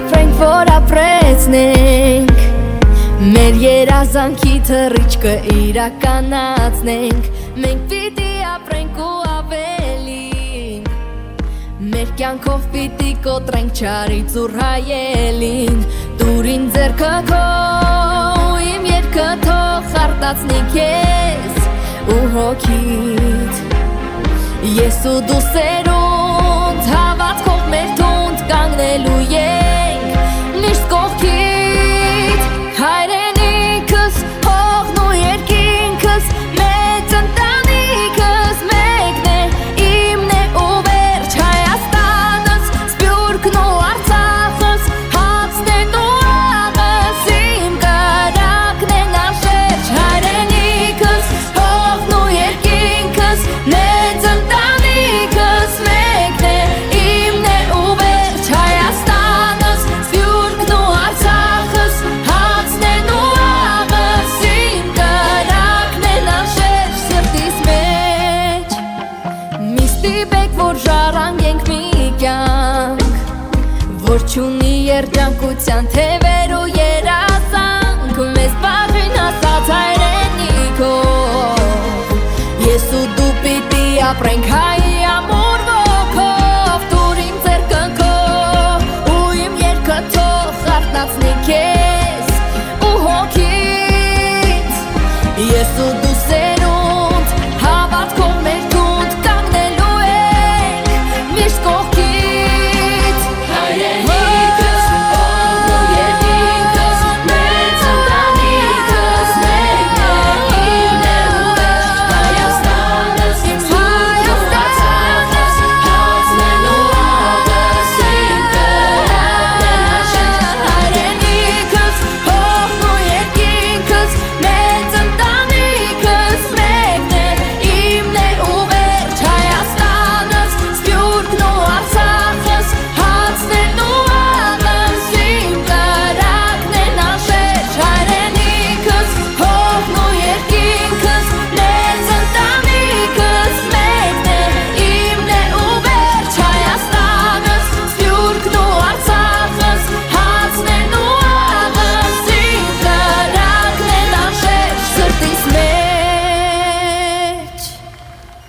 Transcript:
ապրենք, որ ապրեցնենք մեր երազանքի թռիչքը իրականացնենք մենք պիտի ապրենք ու ավելին մեր կյանքով պիտի կոտրենք չարից ու հայելին դուր ինձ ձեռքը քո իմ երգը թող խարտացնի քեզ ու հոգիդ ես ու դու սերունդ հավատքով մեր տունդ կանգնելու ենք միշտ կողքիդ հայրենիքս հողն ու երկինքս մեծ ընտանիքս մեկն է իմն է ու վերջ Հայաստանս Սփյուռքն ու Արցախս հացն են ու աղս իմ կրակն են անշերջ հայրենիքս հողն ու երկինքս մեծ ընտանիքս մեկն է իմն է ու վերջ Հայաստանս Սփյուռքն ու Արցախս հացն են ու աղս իմ կրակն են անշերջ սրտիս մեջ մի ստիպեք որ ժառանգենք մի կյանք որ չունի երջանկության թևեր ու երազանք մեզ բախին ասած հայրենիքով ես ու դու պիտի ապրենք հայ